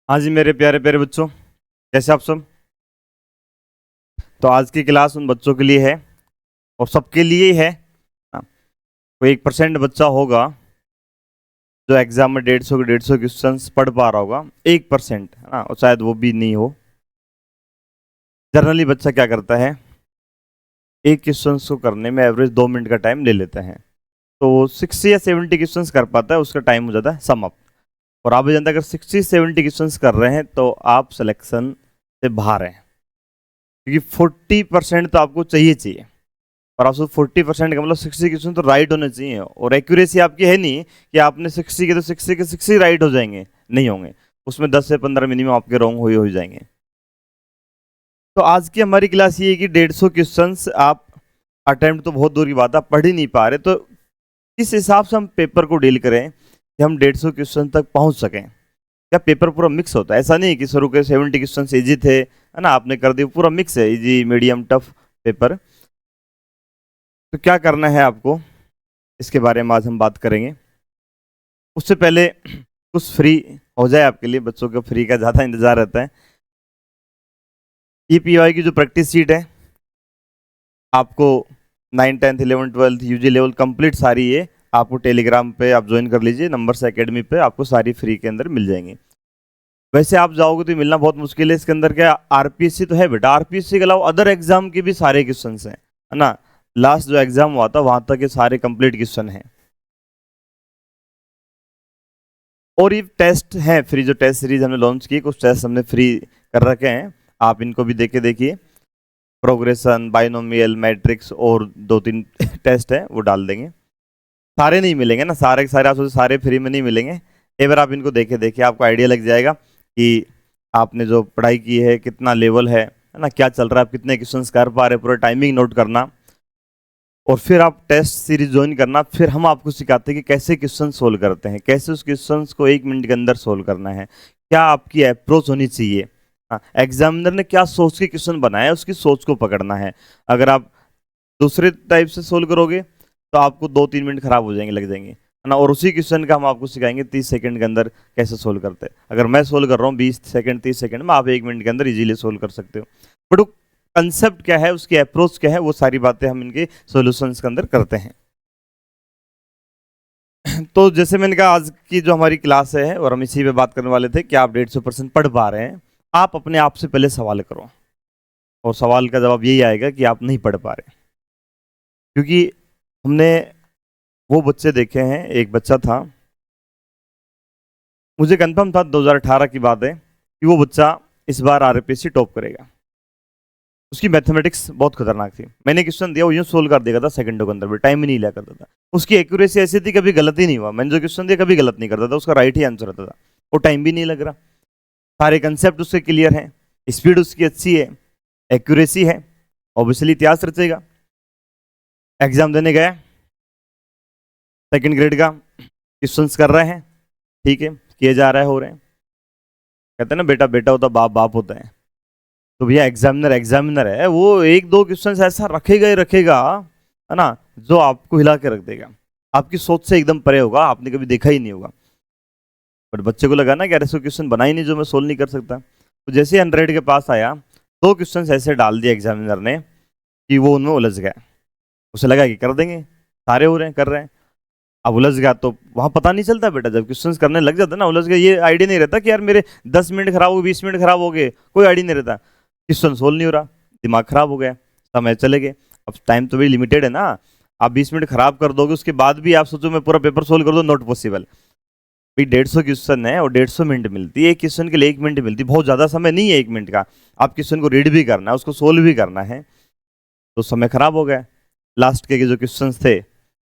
हाँ जी मेरे प्यारे प्यारे बच्चों, कैसे आप सब। तो आज की क्लास उन बच्चों के लिए है और सबके लिए ही है। हाँ, कोई 1% बच्चा होगा जो एग्जाम में 150 क्वेश्चन पढ़ पा रहा होगा। 1% है ना, और शायद वो भी नहीं हो। जनरली बच्चा क्या करता है, एक क्वेश्चन को करने में एवरेज 2 मिनट का टाइम ले लेते हैं। तो 60 या 70 क्वेश्चन कर पाता है, उसका टाइम हो जाता है सम अप। और आप भी जानते हैं, अगर 60-70 क्वेश्चन कर रहे हैं तो आप सिलेक्शन से बाहर हैं, क्योंकि 40% तो आपको चाहिए चाहिए। और आपसे 40% का मतलब 60 क्वेश्चन तो राइट होने चाहिए, और एक्यूरेसी आपकी है नहीं कि आपने 60 के तो 60 के 60 राइट हो जाएंगे, नहीं होंगे। उसमें 10 से 15 मिनिमम आपके रॉन्ग हो जाएंगे। तो आज की हमारी क्लास ये है कि 150 क्वेश्चन आप अटेम्प्ट तो बहुत दूर की बात है, आप पढ़ ही नहीं पा रहे, तो इस हिसाब से हम पेपर को डील करें कि हम 150 क्वेश्चन तक पहुंच सकें। क्या पेपर पूरा मिक्स होता है, ऐसा नहीं कि शुरू के 70 क्वेश्चन इजी थे, है ना, आपने कर दिया, पूरा मिक्स है, इजी मीडियम टफ पेपर। तो क्या करना है आपको, इसके बारे में आज हम बात करेंगे। उससे पहले कुछ फ्री हो जाए आपके लिए, बच्चों को फ्री का ज़्यादा इंतजार रहता है। ईपीवाई की जो प्रैक्टिस शीट है आपको 9, 10, 11, 12 यूजी लेवल कंप्लीट सारी ये आपको टेलीग्राम पे आप ज्वाइन कर लीजिए, नंबर से एकेडमी पे आपको सारी फ्री के अंदर मिल जाएंगी। वैसे आप जाओगे तो मिलना बहुत मुश्किल है। इसके अंदर क्या, आरपीएससी तो है बेटा, आरपीएससी के अलावा अदर एग्जाम के भी सारे क्वेश्चन हैं, है ना। लास्ट जो एग्जाम हुआ था वहां तक के सारे कंप्लीट क्वेश्चन हैं। और ये टेस्ट है फ्री, जो टेस्ट सीरीज हमने लॉन्च की, कुछ टेस्ट हमने फ्री कर रखे हैं, आप इनको भी देख के देखिए। प्रोग्रेशन, बाइनोमियल, मैट्रिक्स और 2-3 टेस्ट है वो डाल देंगे। सारे नहीं मिलेंगे ना, सारे के सारे आप सोचो सारे फ्री में नहीं मिलेंगे। एक बार आप इनको देखे देखिए, आपको आइडिया लग जाएगा कि आपने जो पढ़ाई की है कितना लेवल है ना, क्या चल रहा है, आप कितने क्वेश्चन कर पा रहे हैं, पूरा टाइमिंग नोट करना। और फिर आप टेस्ट सीरीज ज्वाइन करना। फिर हम आपको सिखाते हैं कि कैसे क्वेश्चन सोल्व करते हैं, कैसे उस क्वेश्चन को 1 मिनट के अंदर सोल्व करना है, क्या आपकी अप्रोच होनी चाहिए। हाँ, एग्जामिनर ने क्या सोच के क्वेश्चन बनाया है, उसकी सोच को पकड़ना है। अगर आप दूसरे टाइप से सोल्व करोगे तो आपको 2-3 मिनट खराब हो जाएंगे, लग जाएंगे, है ना। और उसी क्वेश्चन का हम आपको सिखाएंगे 30 सेकंड के अंदर कैसे सोल्व करते हैं। अगर मैं सोल्व कर रहा हूँ 20 सेकंड 30 सेकंड में, आप 1 मिनट के अंदर इजीली सोल्व कर सकते हो। बट वो कंसेप्ट क्या है, उसकी अप्रोच क्या है, वो सारी बातें हम इनके सॉल्यूशंस के अंदर करते हैं। तो जैसे मैंने कहा, आज की जो हमारी क्लास है और हम इसी पे बात करने वाले थे कि आप 150% पढ़ पा रहे हैं। आप अपने आप से पहले सवाल करो, और सवाल का जवाब यही आएगा कि आप नहीं पढ़ पा रहे। क्योंकि हमने वो बच्चे देखे हैं, एक बच्चा था, मुझे कंफर्म था 2018 की बात है कि वो बच्चा इस बार आरपीएससी टॉप करेगा। उसकी मैथमेटिक्स बहुत खतरनाक थी। मैंने क्वेश्चन दिया, वो यूं सोल्व कर देगा था सेकंडों के अंदर भी, टाइम ही नहीं लिया करता था। उसकी एक्यूरेसी ऐसी थी, कभी गलत ही नहीं हुआ। मैंने जो क्वेश्चन दिया कभी गलत नहीं करता था, उसका राइट ही आंसर रहता था। वो टाइम भी नहीं लग रहा, सारे कंसेप्ट उसके क्लियर हैं, स्पीड उसकी अच्छी है, एक्यूरेसी है, ऑब्वियसली इतिहास रचेगा। एग्जाम देने गया, सेकंड ग्रेड का क्वेश्चंस कर रहे हैं, ठीक है, किए जा रहा है, हो रहे हैं। कहते हैं ना, बेटा बेटा होता, बाप बाप होता है। तो भैया एग्जामिनर एग्जामिनर है, वो 1-2 क्वेश्चन ऐसा रखेगा ही रखेगा, है ना, जो आपको हिला के रख देगा, आपकी सोच से एकदम परे होगा, आपने कभी देखा ही नहीं होगा। बट बच्चे को लगा ना कि यार ऐसे क्वेश्चन बना ही नहीं जो मैं सोल्व नहीं कर सकता। तो जैसे 100 के पास आया, 2 क्वेश्चन ऐसे डाल दिए एग्जामिनर ने कि वो उनमें उलझ गया। उसे लगा कि कर देंगे, सारे हो रहे हैं, कर रहे हैं। अब उलझ गया तो वहां पता नहीं चलता बेटा, जब क्वेश्चन करने लग जाता ना, उलझ गया, ये आइडिया नहीं रहता कि यार मेरे 10 मिनट खराब हो गए, 20 मिनट खराब हो गए, कोई आइडिया नहीं रहता। क्वेश्चन सोल्व नहीं हो रहा, दिमाग खराब हो गया, समय चले गए। अब टाइम तो भी लिमिटेड है ना, आप 20 मिनट खराब कर दोगे, उसके बाद भी आप सोचो मैं पूरा पेपर सोल्व कर दो, नॉट पॉसिबल। भाई 150 क्वेश्चन है और 150 मिनट मिलती है, एक क्वेश्चन के लिए 1 मिनट मिलती है, बहुत ज्यादा समय नहीं है 1 मिनट का। आप क्वेश्चन को रीड भी करना है, उसको सोल्व भी करना है, तो समय खराब हो गया। लास्ट के जो क्वेश्चन थे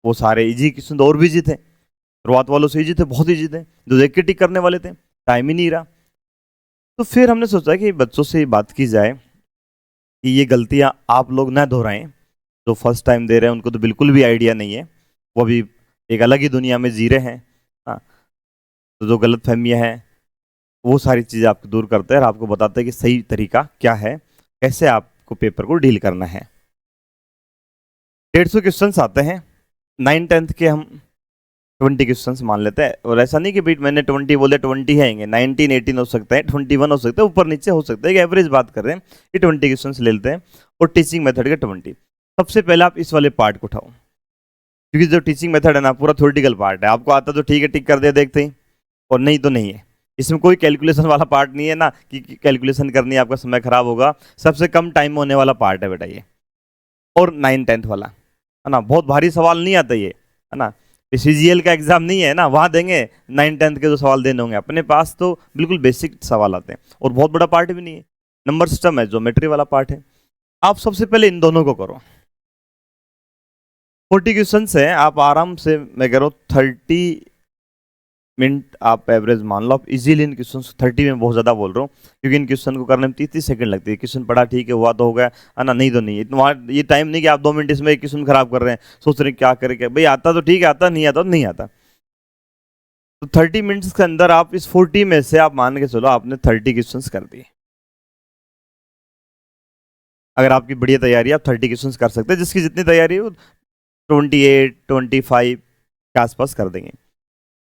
वो सारे इजी क्वेश्चन, और भी इजी थे, शुरुआत वालों से इजी थे, बहुत इजी थे, जो देख के टिक करने वाले थे, टाइम ही नहीं रहा। तो फिर हमने सोचा कि बच्चों से बात की जाए कि ये गलतियां आप लोग ना दोहराएं। जो फर्स्ट टाइम दे रहे हैं उनको तो बिल्कुल भी आइडिया नहीं है, वो अभी एक अलग ही दुनिया में जी रहे हैं। हाँ, तो जो गलत फहमियाँ हैं वो सारी चीज़ें आपको दूर करते हैं और आपको बताते हैं कि सही तरीका क्या है, कैसे आपको पेपर को डील करना है। 150 क्वेश्चन आते हैं, 9, 10 के हम 20 क्वेश्चंस मान लेते हैं। और ऐसा नहीं कि भाई मैंने 20 बोले 20 आएंगे, 19 18 हो सकता है, 21 हो सकता है, ऊपर नीचे हो सकता है, एवरेज बात कर रहे हैं कि 20 क्वेश्चंस ले लेते हैं। और टीचिंग मेथड के 20। सबसे पहले आप इस वाले पार्ट को उठाओ, क्योंकि जो टीचिंग मेथड है ना पूरा थ्योरेटिकल पार्ट है। आपको आता तो ठीक है, टिक कर दिया देखते ही, और नहीं तो नहीं है। इसमें कोई कैलकुलेशन वाला पार्ट नहीं है ना कि कैलकुलेशन करनी है, आपका समय खराब होगा। सबसे कम टाइम होने वाला पार्ट है बेटा ये। और 9-10 वाला है ना, बहुत भारी सवाल नहीं आता ये, है ना। सीजीएल का एग्जाम नहीं है ना, वहां देंगे 9-10 के जो सवाल देने होंगे, अपने पास तो बिल्कुल बेसिक सवाल आते हैं, और बहुत बड़ा पार्ट भी नहीं है। नंबर सिस्टम है, ज्योमेट्री वाला पार्ट है। आप सबसे पहले इन दोनों को करो। 40 क्वेश्चन है, आप आराम से, मैं कह रहा हूँ 30 मिनट आप एवरेज मान लो। आप इजीली इन क्वेश्चन 30 में बहुत ज्यादा बोल रहा हूँ, क्योंकि इन क्वेश्चन को करने में 30 सेकंड लगती है। क्वेश्चन पढ़ा ठीक है, हुआ तो हो गया, है ना, नहीं तो नहीं। इतना ये टाइम नहीं कि आप 2 मिनट इसमें एक क्वेश्चन खराब कर रहे हैं, सोच रहे हैं क्या करें क्या। भाई आता तो ठीक है, आता नहीं आता तो नहीं आता। तो 30 मिनट्स के अंदर आप इस 40 में से आप मान के चलो आपने 30 क्वेश्चन कर दिए। अगर आपकी बढ़िया तैयारी है, आप 30 क्वेश्चन कर सकते हैं। जिसकी जितनी तैयारी है 28 25 के आसपास कर देंगे।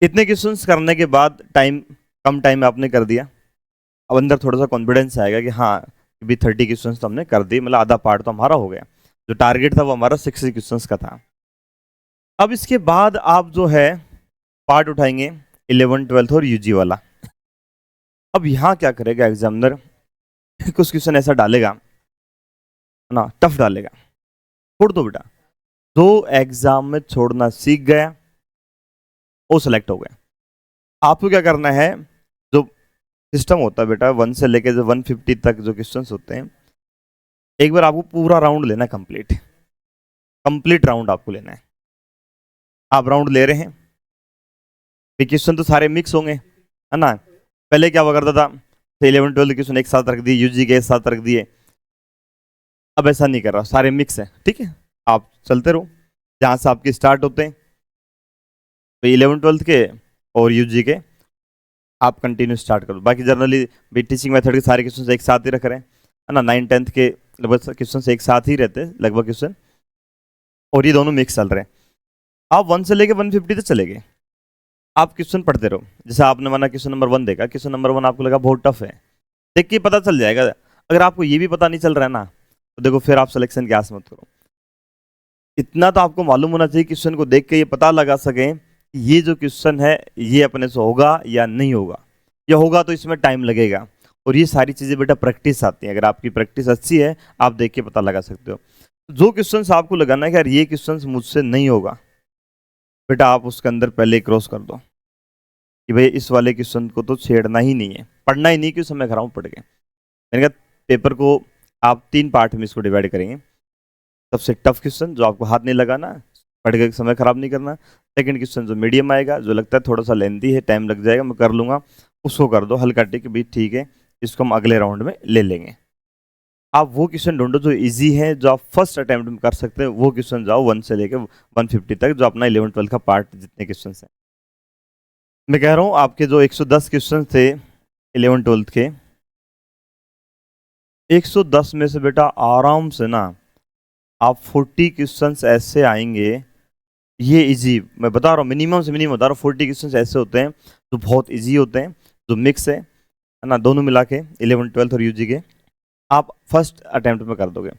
इतने क्वेश्चंस करने के बाद टाइम, कम टाइम में आपने कर दिया, अब अंदर थोड़ा सा कॉन्फिडेंस आएगा कि हाँ भी 30 क्वेश्चंस तो हमने कर दिए, मतलब आधा पार्ट तो हमारा हो गया। जो टारगेट था वो हमारा 60 क्वेश्चंस का था। अब इसके बाद आप जो है पार्ट उठाएंगे 11 12 और यूजी वाला। अब यहाँ क्या करेगा एग्जामिनर, कुछ क्वेश्चन ऐसा डालेगा ना, टफ डालेगा, छोड़ दो बेटा। जो एग्जाम में छोड़ना सीख गया वो सिलेक्ट हो गया। आपको क्या करना है, जो सिस्टम होता है बेटा 1 से लेके 150 तक जो क्वेश्चंस होते हैं, एक बार आपको पूरा राउंड लेना है, कंप्लीट राउंड आपको लेना है। आप राउंड ले रहे हैं, क्वेश्चन तो सारे मिक्स होंगे, है ना। पहले क्या हुआ करता था, 11 12 क्वेश्चन एक साथ रख दिए, यूजी के एक साथ रख दिए। अब ऐसा नहीं कर रहा, सारे मिक्स है, ठीक है। आप चलते रहो जहां से आपके स्टार्ट होते हैं, तो 11 12 के और यूजी के आप कंटिन्यू स्टार्ट करो। बाकी जनरली टीचिंग मेथड के सारे क्वेश्चन एक साथ ही रख रहे हैं, है ना। 9 10 के लगभग क्वेश्चन एक साथ ही रहते हैं लगभग क्वेश्चन, और ये दोनों मिक्स चल रहे हैं। आप 1 से लेके 150 तक चले गए, आप क्वेश्चन पढ़ते रहो। जैसे आपने माना क्वेश्चन नंबर 1 देखा, क्वेश्चन नंबर 1 आपको लगा बहुत टफ है, देख के पता चल जाएगा। अगर आपको ये भी पता नहीं चल रहा है ना, तो देखो फिर आप सिलेक्शन की आस मत करो। इतना तो आपको मालूम होना चाहिए, क्वेश्चन को देख के ये पता लगा सकें ये जो क्वेश्चन है ये अपने से होगा या नहीं होगा, या होगा तो इसमें टाइम लगेगा। और ये सारी चीजें बेटा प्रैक्टिस आती है। अगर आपकी प्रैक्टिस अच्छी है, आप देख के पता लगा सकते हो। जो क्वेश्चंस आपको लगाना है कि यार ये क्वेश्चंस मुझसे नहीं होगा, बेटा आप उसके अंदर पहले क्रॉस कर दो कि भाई इस वाले क्वेश्चन को तो छेड़ना ही नहीं है, पढ़ना ही नहीं, क्यों समय खराब पड़ गया। मैंने कहा पेपर को आप 3 पार्ट में इसको डिवाइड करेंगे। सबसे टफ क्वेश्चन जो आपको हाथ नहीं लगाना, पढ़ के समय खराब नहीं करना। सेकंड क्वेश्चन जो मीडियम आएगा, जो लगता है थोड़ा सा लेंथी है, टाइम लग जाएगा, मैं कर लूंगा, उसको कर दो हल्का टिक भी, ठीक है इसको हम अगले राउंड में ले लेंगे। आप वो क्वेश्चन ढूंढो जो इजी है, जो आप फर्स्ट अटेम्प्ट में कर सकते हैं, वो क्वेश्चन जाओ 1 से लेकर 150 तक, जो अपना 11 12 का पार्ट जितने क्वेश्चन हैं। मैं कह रहा हूँ आपके जो 110 क्वेश्चन थे 11 12 के, 110 में से बेटा आराम से ना आप 40 क्वेश्चंस ऐसे आएंगे, ये इजी मैं बता रहा हूँ, मिनिमम से मिनिमम बता रहा हूँ। 40 क्वेश्चंस ऐसे होते हैं जो बहुत इजी होते हैं, जो मिक्स है ना, दोनों मिला के 11 12 और यूजी के, आप फर्स्ट अटेम्प्ट में कर दोगे।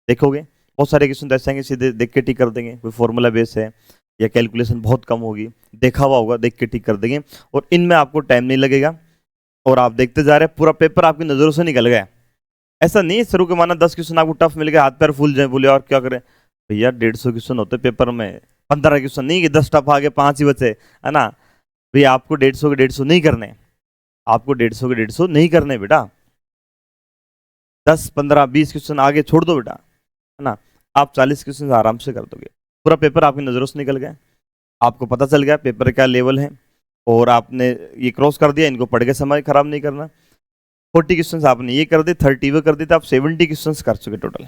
देखोगे बहुत सारे क्वेश्चन ऐसे आएंगे, सीधे देख के टिक कर देंगे, कोई फॉर्मूला बेस है या कैलकुलेशन बहुत कम होगी, देखा हुआ होगा, देख के टिक कर देंगे, और इनमें आपको टाइम नहीं लगेगा, और आप देखते जा रहे हैं, पूरा पेपर आपकी नज़रों से निकल गया। ऐसा नहीं है शुरू के माना 10 क्वेश्चन आपको टफ मिल गया, हाथ पैर फूल जाए, बोले और क्या करें भैया, 150 क्वेश्चन होते पेपर में, 15 क्वेश्चन नहीं कि 10 टफ आ गए 5 ही बचे, है ना। भैया आपको 150 के 150 नहीं करने, आपको 150 के 150 नहीं करने बेटा। 10 15 20 क्वेश्चन आगे छोड़ दो बेटा, है ना। आप 40 क्वेश्चन आराम से कर दोगे, पूरा पेपर आपकी नज़रों से निकल गया, आपको पता चल गया पेपर क्या लेवल है, और आपने ये क्रॉस कर दिया, इनको पढ़ के समय खराब नहीं करना। 40 क्वेश्चन आपने ये कर दिए, 30 वो कर दिए, तो आप 70 क्वेश्चन कर चुके टोटल।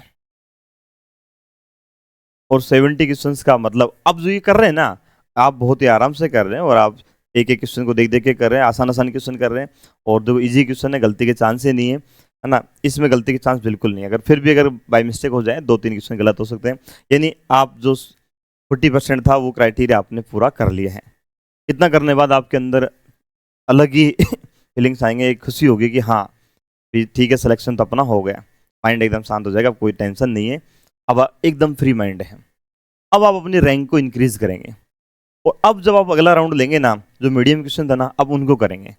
और 70 क्वेश्चन का मतलब अब जो ये कर रहे हैं ना, आप बहुत ही आराम से कर रहे हैं, और आप एक एक क्वेश्चन को देख देख के कर रहे हैं, आसान आसान क्वेश्चन कर रहे हैं, और जो इजी क्वेश्चन है गलती के चांस ही नहीं है ना, इसमें गलती के चांस बिल्कुल नहीं है। अगर फिर भी अगर बाई मिस्टेक हो जाए 2-3 क्वेश्चन गलत हो सकते हैं, यानी आप जो 40% था वो क्राइटेरिया आपने पूरा कर लिया है। इतना करने के बाद आपके अंदर अलग ही फीलिंग्स आएंगे, एक खुशी होगी कि हाँ भी ठीक है, सिलेक्शन तो अपना हो गया, माइंड एकदम शांत हो जाएगा, कोई टेंशन नहीं है, अब एकदम फ्री माइंड है। अब आप अपनी रैंक को इंक्रीज करेंगे, और अब जब आप अगला राउंड लेंगे ना, जो मीडियम क्वेश्चन था ना, अब उनको करेंगे।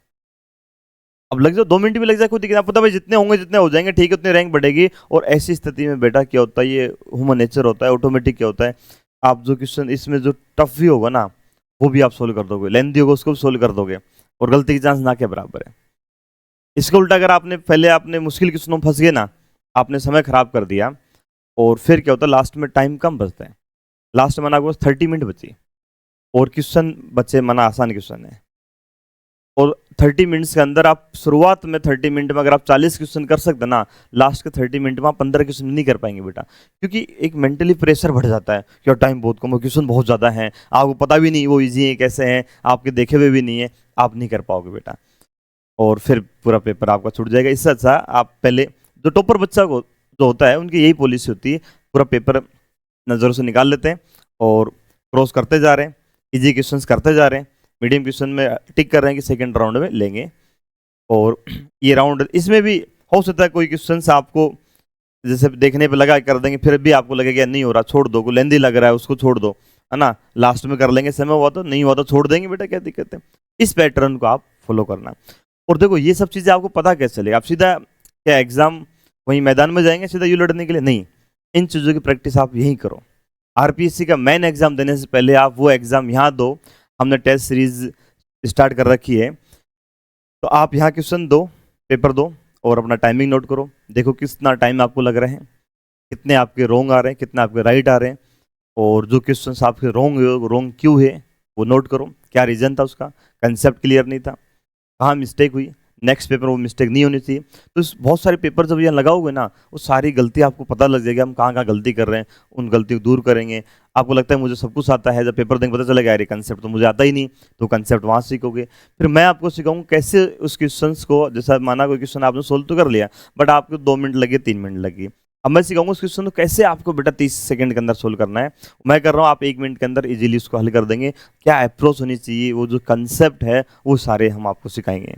अब लग जाओ 2 मिनट भी लग जाए, कोई दिक्कत नहीं, पता भाई जितने होंगे जितने हो जाएंगे, ठीक है, उतनी रैंक बढ़ेगी। और ऐसी स्थिति में बेटा क्या होता है, ये ह्यूमन नेचर होता है, ऑटोमेटिक क्या होता है, आप जो क्वेश्चन इसमें जो टफ भी होगा ना, वो भी आप सोल्व कर दोगे, लेंथी होगा उसको भी सोल्व कर दोगे, और गलती की चांस ना के बराबर है। इसका उल्टा अगर आपने पहले आपने मुश्किल क्वेश्चनों में फंस गए ना, आपने समय खराब कर दिया, और फिर क्या होता है, लास्ट में टाइम कम बचता है, लास्ट में ना आपको 30 मिनट बची, और क्वेश्चन बचे मना आसान क्वेश्चन है, और 30 मिनट्स के अंदर आप शुरुआत में 30 मिनट में अगर आप 40 क्वेश्चन कर सकते ना, लास्ट के 30 मिनट में आप 15 क्वेश्चन नहीं कर पाएंगे बेटा, क्योंकि एक मेंटली प्रेशर बढ़ जाता है कि टाइम बहुत कम है, क्वेश्चन बहुत ज़्यादा है, आपको पता भी नहीं वो इजी है कैसे हैं, आपके देखे हुए भी नहीं है, आप नहीं कर पाओगे बेटा, और फिर पूरा पेपर आपका छूट जाएगा। इससे अच्छा आप पहले, जो टॉपर बच्चा को जो होता है उनकी यही पॉलिसी होती है, पूरा पेपर नज़रों से निकाल लेते हैं और क्रॉस करते जा रहे हैं, इजी क्वेश्चंस करते जा रहे हैं, मीडियम क्वेश्चन में टिक कर रहे हैं कि सेकंड राउंड में लेंगे। और ये राउंड इसमें भी हो सकता है कोई क्वेश्चंस आपको जैसे देखने पे लगा कर देंगे, फिर भी आपको लगेगा नहीं हो रहा, छोड़ दो, को लेंदी लग रहा है उसको छोड़ दो, है ना, लास्ट में कर लेंगे, समय हुआ तो, नहीं हुआ तो छोड़ देंगे बेटा, क्या दिक्कत है। इस पैटर्न को आप फॉलो करना। और देखो ये सब चीज़ें आपको पता कैसे चलेगा, आप सीधा क्या एग्जाम वहीं मैदान में जाएंगे सीधा यू लड़ने के लिए, नहीं, इन चीज़ों की प्रैक्टिस आप यहीं करो। आरपीएससी का मेन एग्जाम देने से पहले आप वो एग्जाम यहाँ दो, हमने टेस्ट सीरीज स्टार्ट कर रखी है, तो आप यहाँ क्वेश्चन दो, पेपर दो, और अपना टाइमिंग नोट करो, देखो कितना टाइम आपको लग रहे हैं, कितने आपके रोंग आ रहे हैं, कितने आपके राइट आ रहे हैं, और जो क्वेश्चन आपके रोंग क्यों है वो नोट करो, क्या रीजन था उसका, कंसेप्ट क्लियर नहीं था, कहाँ मिस्टेक हुई, नेक्स्ट पेपर वो मिस्टेक नहीं होनी चाहिए। तो इस बहुत सारे पेपर जब यहाँ लगाओगे ना, वो सारी गलती आपको पता लग जाएगी, हम कहाँ कहाँ गलती कर रहे हैं, उन गलती को दूर करेंगे। आपको लगता है मुझे सब कुछ आता है, जब पेपर देंगे पता चलेगा यार ये कंसेप्ट तो मुझे आता ही नहीं, तो कंसेप्ट वहाँ सीखोगे। फिर मैं आपको सिखाऊंगा कैसे उस क्वेश्चन को, जैसा माना कोई क्वेश्चन आपने सोल्व तो कर लिया, बट आपको 2 मिनट लगे, 3 मिनट लगी, अब मैं सिखाऊंगा उस क्वेश्चन को कैसे आपको बेटा 30 सेकंड के अंदर सोल्व करना है। मैं कर रहा हूँ, आप 1 मिनट के अंदर इजीली उसको हल कर देंगे, क्या अप्रोच होनी चाहिए, वो जो कंसेप्ट है वो सारे हम आपको सिखाएंगे।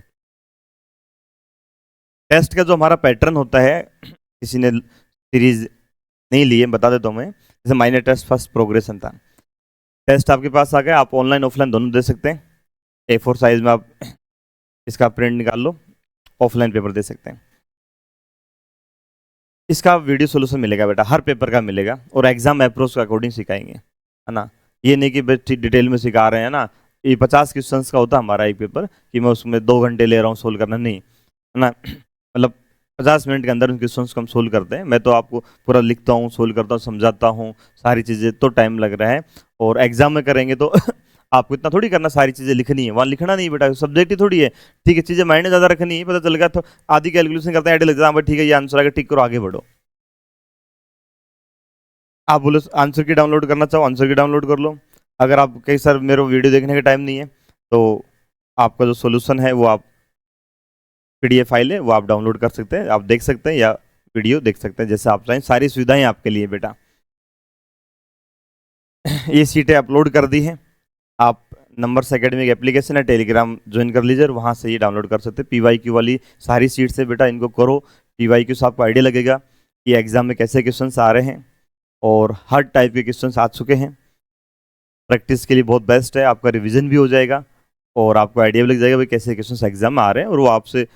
टेस्ट का जो हमारा पैटर्न होता है, किसी ने सीरीज नहीं लिए बता देता हूँ मैं, जैसे माइनर टेस्ट फर्स्ट प्रोग्रेशन था, टेस्ट आपके पास आ गया, आप ऑनलाइन ऑफलाइन दोनों दे सकते हैं, A4 साइज में आप इसका प्रिंट निकाल लो, ऑफलाइन पेपर दे सकते हैं। इसका वीडियो सोल्यूशन मिलेगा बेटा, हर पेपर का मिलेगा, और एग्जाम अप्रोच के अकॉर्डिंग सिखाएंगे, है ना, ये नहीं कि बस डिटेल में सिखा रहे हैं ना, ये 50 क्वेश्चन का होता है हमारा एक पेपर, कि मैं उसमें 2 घंटे ले रहा हूँ सोल्व करना, नहीं, है ना, मतलब 50 मिनट के अंदर उन क्वेश्चन को हम सोल्व करते हैं, मैं तो आपको पूरा लिखता हूँ, सोल्व करता हूँ, समझाता हूँ सारी चीज़ें, तो टाइम लग रहा है। और एग्जाम में करेंगे तो आपको इतना थोड़ी करना, सारी चीज़ें लिखनी है, वहाँ लिखना नहीं बेटा, सब्जेक्ट ही थोड़ी है, ठीक है, चीज़ें माइंड में ज़्यादा रखनी है, पता चलेगा तो आधी कैलकुलेशन करते हैं, आइडिया लग जाता है, ठीक है ये आंसर आगे, टिक करो, आगे बढ़ो। आप बोलो आंसर की डाउनलोड करना चाहो, आंसर की डाउनलोड कर लो, अगर आप कहीं सर मेरे वीडियो देखने का टाइम नहीं है, तो आपका जो सोल्यूशन है वो आप PDF फाइल है वो आप डाउनलोड कर सकते हैं, आप देख सकते हैं, या वीडियो देख सकते हैं, जैसे आप चाहें, सारी सुविधाएं आपके लिए बेटा। ये सीटें अपलोड कर दी हैं, आप नंबर्स एकेडमिक एप्लीकेशन है, टेलीग्राम ज्वाइन कर लीजिए, वहाँ से ये डाउनलोड कर सकते हैं। PYQ वाली सारी सीट्स है बेटा, इनको करो, PYQ से आपको आइडिया लगेगा कि एग्जाम में कैसे क्वेश्चन आ रहे हैं, और हर टाइप के क्वेश्चन आ चुके हैं, प्रैक्टिस के लिए बहुत बेस्ट है, आपका रिविजन भी हो जाएगा, और आपको आइडिया भी लग जाएगा भाई कैसे क्वेश्चन एग्जाम में आ रहे हैं, और वो आपसे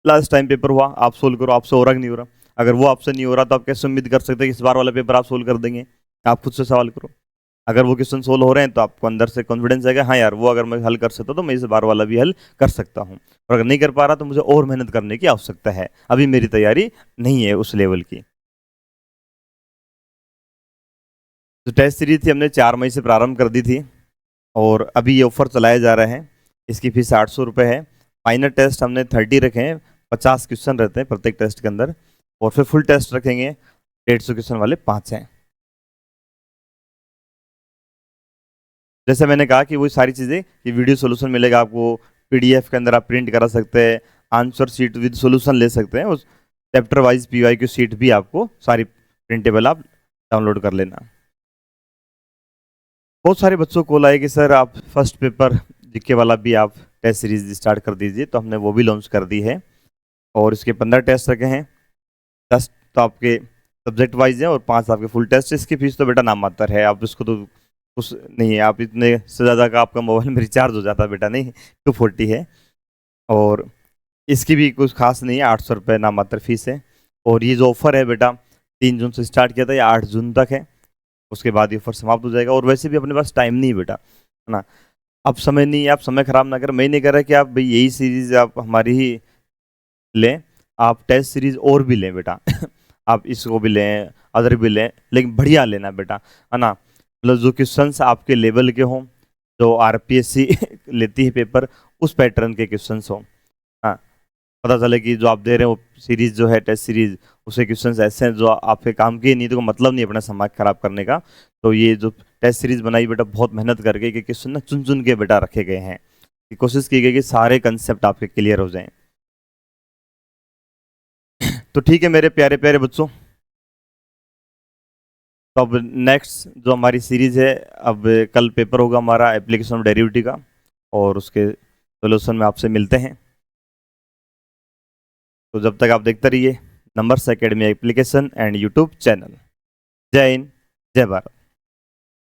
लास्ट टाइम पेपर हुआ आप सोल्व करो, आपसे हो रहा कि नहीं हो रहा, अगर वो आपसे नहीं हो रहा तो आप कैसे उम्मीद कर सकते हैं कि इस बार वाला पेपर आप सोल्व कर देंगे, आप खुद से सवाल करो। अगर वो क्वेश्चन सोल्व हो रहे हैं तो आपको अंदर से कॉन्फिडेंस आएगा, हाँ यार वो अगर मैं हल कर सकता तो मैं इस बार वाला भी हल कर सकता हूँ, और अगर नहीं कर पा रहा तो मुझे और मेहनत करने की आवश्यकता है, अभी मेरी तैयारी नहीं है उस लेवल की। जो टेस्ट सीरीज थी हमने 4 मई से प्रारंभ कर दी थी, और अभी ये ऑफर चलाया जा रहा है, इसकी फीस 800 रुपये है। फाइनल टेस्ट हमने 30 रखे हैं, 50 क्वेश्चन रहते हैं प्रत्येक टेस्ट के अंदर, और फिर फुल टेस्ट रखेंगे 150 क्वेश्चन वाले 5 हैं। जैसे मैंने कहा कि वो सारी चीज़ें कि वीडियो सोल्यूशन मिलेगा आपको, PDF के अंदर आप प्रिंट करा सकते हैं, आंसर शीट विद सोल्यूशन ले सकते हैं, उस चैप्टर वाइज PYQ शीट भी आपको सारी प्रिंटेबल आप डाउनलोड कर लेना। बहुत सारे बच्चों को कॉल आए कि सर आप फर्स्ट पेपर जीके वाला भी आप टेस्ट सीरीज स्टार्ट कर दीजिए, तो हमने वो भी लॉन्च कर दी है और इसके 15 टेस्ट रखे हैं। 10 तो आपके सब्जेक्ट वाइज है और 5 आपके फुल टेस्ट। इसकी फीस तो बेटा नाम मात्र है, आप इसको तो कुछ नहीं है, आप इतने से ज़्यादा का आपका मोबाइल में रिचार्ज हो जाता बेटा, नहीं 240 है। और इसकी भी कुछ खास नहीं है, 800 रुपये नाम मात्र फीस है। और ये जो ऑफर है बेटा 3 जून से स्टार्ट किया था, ये 8 जून तक है, उसके बाद ये ऑफर समाप्त हो जाएगा। और वैसे भी अपने पास टाइम नहीं है बेटा, है ना, अब समय नहीं है, आप समय खराब ना करें। मैं नहीं कह रहा कि आप भाई यही सीरीज आप हमारी ही लें, आप टेस्ट सीरीज और भी लें बेटा आप इसको भी लें, अदर भी लें, लेकिन बढ़िया लेना बेटा, है ना, मतलब जो क्वेश्चंस आपके लेवल के हों, जो आरपीएससी लेती है पेपर, उस पैटर्न के क्वेश्चंस हों। हाँ, पता चले कि जो आप दे रहे हो सीरीज जो है टेस्ट सीरीज, उसके क्वेश्चंस ऐसे हैं जो आपके काम के नहीं, तो मतलब नहीं अपना समाज खराब करने का। तो ये जो टेस्ट सीरीज बनाई बेटा बहुत मेहनत करके, कि क्वेश्चन ना चुन चुन के बेटा रखे गए हैं, कि कोशिश की गई कि सारे कंसेप्ट आपके क्लियर हो जाएं। तो ठीक है मेरे प्यारे प्यारे बच्चों, तो अब नेक्स्ट जो हमारी सीरीज है, अब कल पेपर होगा हमारा एप्लीकेशन ऑफ डेरिवेटिव का, और उसके सोल्यूशन में आपसे मिलते हैं। तो जब तक आप देखते रहिए numbers academy application and YouTube channel. जय हिंद, जय भारत।